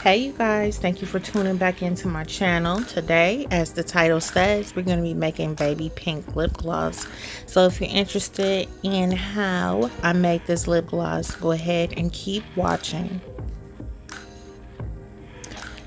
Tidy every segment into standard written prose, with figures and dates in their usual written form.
Hey you guys, thank you for tuning back into my channel. Today, as the title says, we're going to be making baby pink lip gloss. So if you're interested in how I make this lip gloss, go ahead and keep watching.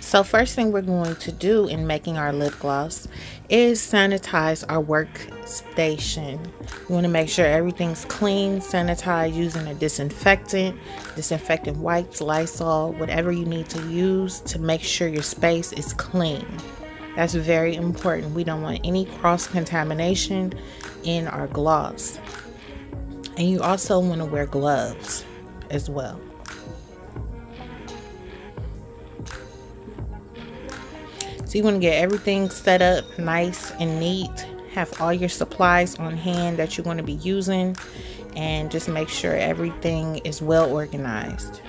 So first thing we're going to do in making our lip gloss is sanitize our workstation. You want to make sure everything's clean, sanitized using a disinfectant wipes, Lysol, whatever you need to use to make sure your space is clean. That's very important. We don't want any cross-contamination in our gloss. And you also want to wear gloves as well. So you want to get everything set up nice and neat. Have all your supplies on hand that you're going to be using, and just make sure everything is well organized.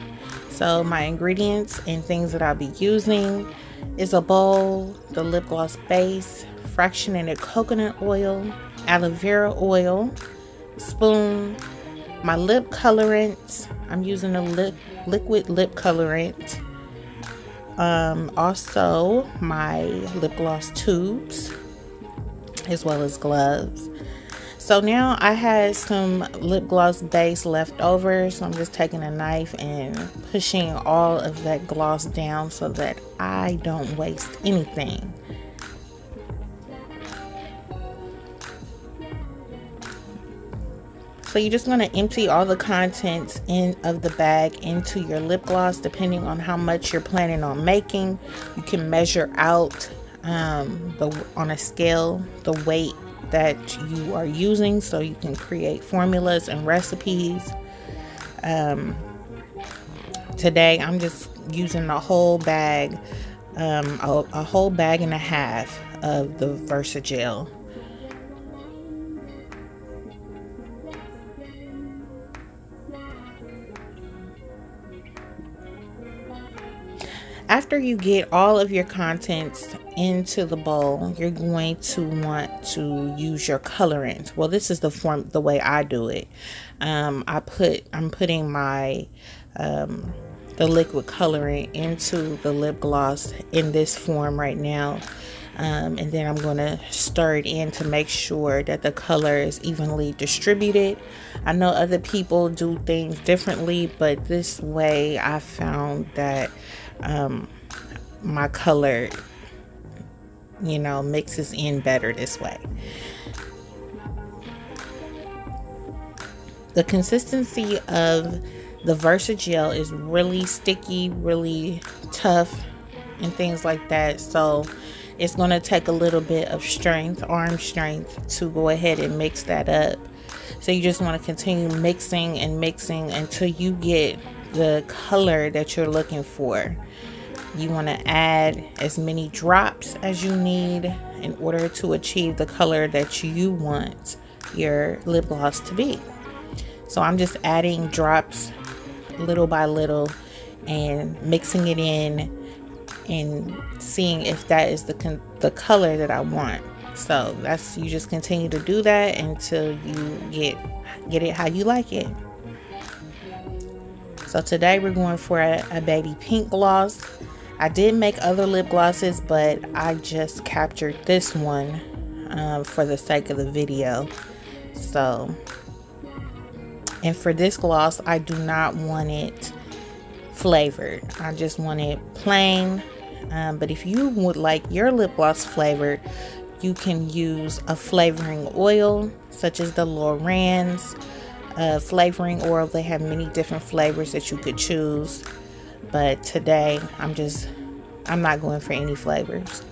So my ingredients and things that I'll be using is a bowl, the lip gloss base, fractionated coconut oil, aloe vera oil, spoon, my lip colorants. I'm using a liquid lip colorant. Also my lip gloss tubes, as well as gloves. So now I had some lip gloss base left over, so I'm just taking a knife and pushing all of that gloss down so that I don't waste anything. So you're just going to empty all the contents of the bag into your lip gloss, depending on how much you're planning on making. You can measure out on a scale the weight that you are using, so you can create formulas and recipes. Today I'm just using a whole bag, a whole bag and a half of the Versagel. After you get all of your contents into the bowl, you're going to want to use your colorant. Well, this is the way I do it. I'm putting my the liquid colorant into the lip gloss in this form right now. And then I'm going to stir it in to make sure that the color is evenly distributed. I know other people do things differently, but this way I found that my color, mixes in better this way. The consistency of the Versagel is really sticky, really tough, and things like that. So it's going to take a little bit of strength, arm strength, to go ahead and mix that up. So you just want to continue mixing and mixing until you get the color that you're looking for. You want to add as many drops as you need in order to achieve the color that you want your lip gloss to be. So I'm just adding drops little by little and mixing it in and seeing if that is the color that I want. So you just continue to do that until you get it how you like it. So today we're going for a baby pink gloss. I did make other lip glosses, but I just captured this one for the sake of the video. So, and for this gloss, I do not want it flavored. I just want it plain. But if you would like your lip gloss flavored, you can use a flavoring oil, such as the Loran's flavoring oil. They have many different flavors that you could choose, but today I'm not going for any flavors.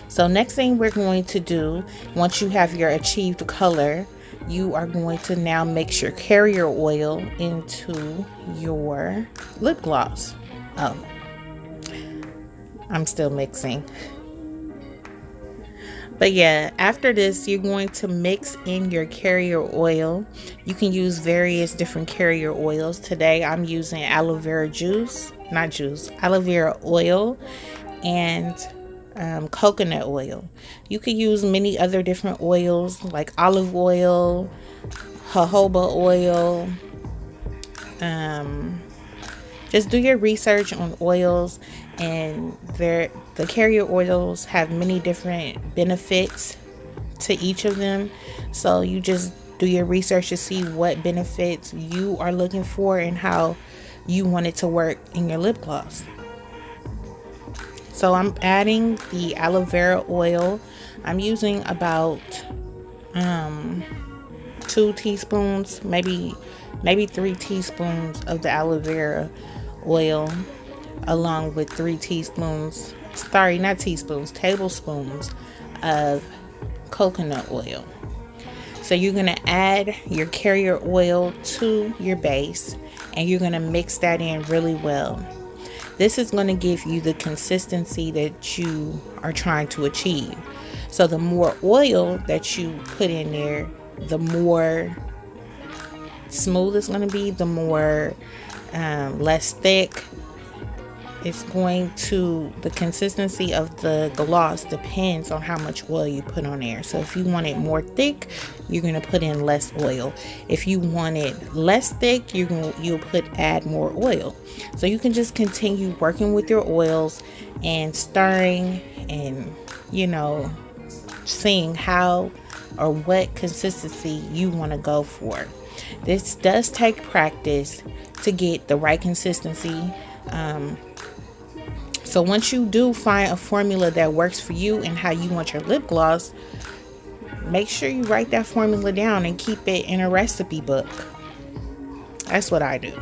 So next thing we're going to do, once you have your achieved color, you are going to now mix your carrier oil into your lip gloss. Oh, I'm still mixing. But yeah, after this, you're going to mix in your carrier oil. You can use various different carrier oils. Today, I'm using aloe vera aloe vera oil and coconut oil. You could use many other different oils like olive oil, jojoba oil, Just do your research on oils, and the carrier oils have many different benefits to each of them. So you just do your research to see what benefits you are looking for and how you want it to work in your lip gloss. So I'm adding the aloe vera oil. I'm using about 2 teaspoons, maybe 3 teaspoons of the aloe vera oil, along with 3 teaspoons, sorry, not teaspoons, tablespoons of coconut oil. So you're going to add your carrier oil to your base, and you're going to mix that in really well. This is going to give you the consistency that you are trying to achieve. So the more oil that you put in there, the more smooth it's going to be, the more less thick. It's going to, the consistency of the gloss depends on how much oil you put on there. So if you want it more thick, you're going to put in less oil. If you want it less thick, you'll add more oil. So you can just continue working with your oils and stirring, and seeing how or what consistency you want to go for. This does take practice to get the right consistency. So once you do find a formula that works for you and how you want your lip gloss, make sure you write that formula down and keep it in a recipe book. That's what I do.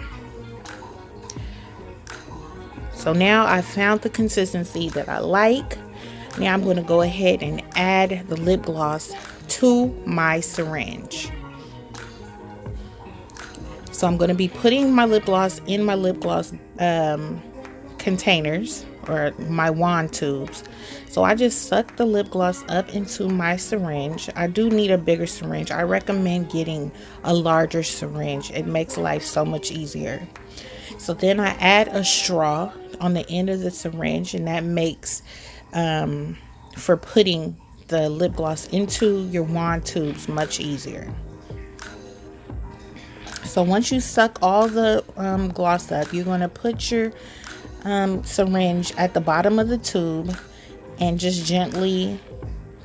So now I found the consistency that I like. Now I'm going to go ahead and add the lip gloss to my syringe. So I'm going to be putting my lip gloss in my lip gloss containers, or my wand tubes. So I just suck the lip gloss up into my syringe. I do need a bigger syringe. I recommend getting a larger syringe. It makes life so much easier. So then I add a straw on the end of the syringe, and that makes for putting the lip gloss into your wand tubes much easier. So once you suck all the gloss up, you're going to put your syringe at the bottom of the tube and just gently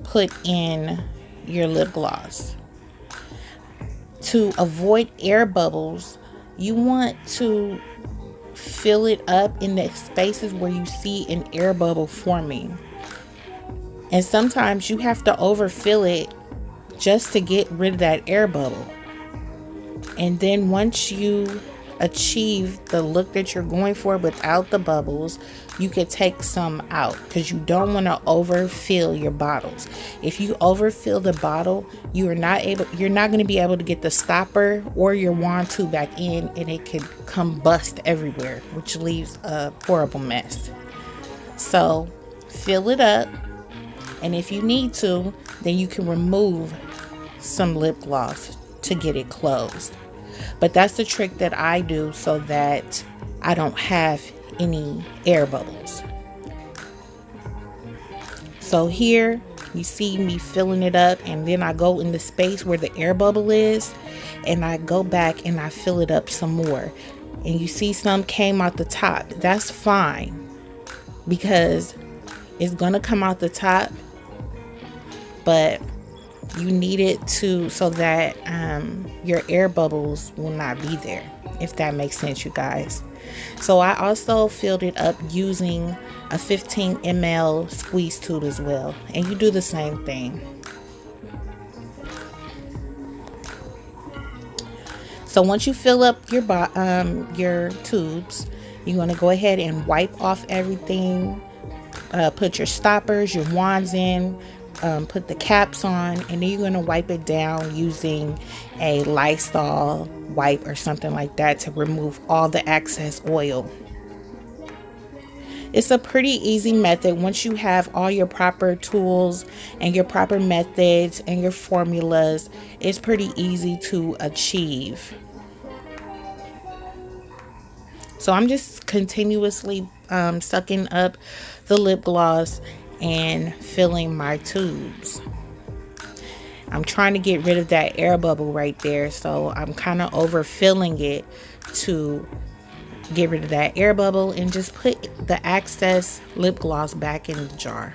put in your lip gloss. To avoid air bubbles, you want to fill it up in the spaces where you see an air bubble forming. And sometimes you have to overfill it just to get rid of that air bubble. And then once you achieve the look that you're going for without the bubbles, you could take some out, because you don't want to overfill your bottles. If you overfill the bottle, you're not going to be able to get the stopper or your wand tube back in, and it could combust everywhere, which leaves a horrible mess. So fill it up, and if you need to, then you can remove some lip gloss to get it closed. But that's the trick that I do so that I don't have any air bubbles. So here you see me filling it up, and then I go in the space where the air bubble is, and I go back and I fill it up some more. And you see some came out the top. That's fine, because it's gonna come out the top, but you need it to, so that your air bubbles will not be there, if that makes sense, you guys. So I also filled it up using a 15 ml squeeze tube as well, and you do the same thing. So once you fill up your tubes, you're going to go ahead and wipe off everything, put your stoppers, your wands in, put the caps on, and then you're going to wipe it down using a Lysol wipe or something like that to remove all the excess oil. It's a pretty easy method. Once you have all your proper tools and your proper methods and your formulas, it's pretty easy to achieve. So I'm just continuously sucking up the lip gloss and filling my tubes. I'm trying to get rid of that air bubble right there, so I'm kind of overfilling it to get rid of that air bubble, and just put the excess lip gloss back in the jar.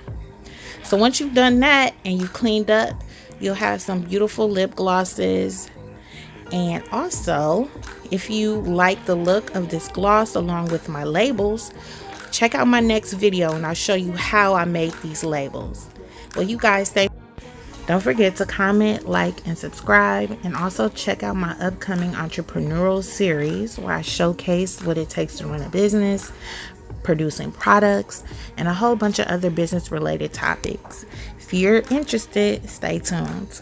So once you've done that and you cleaned up, you'll have some beautiful lip glosses. And also, if you like the look of this gloss along with my labels, check out my next video and I'll show you how I made these labels. Well, you guys, don't forget to comment, like, and subscribe, and also check out my upcoming entrepreneurial series where I showcase what it takes to run a business, producing products, and a whole bunch of other business related topics. If you're interested, stay tuned.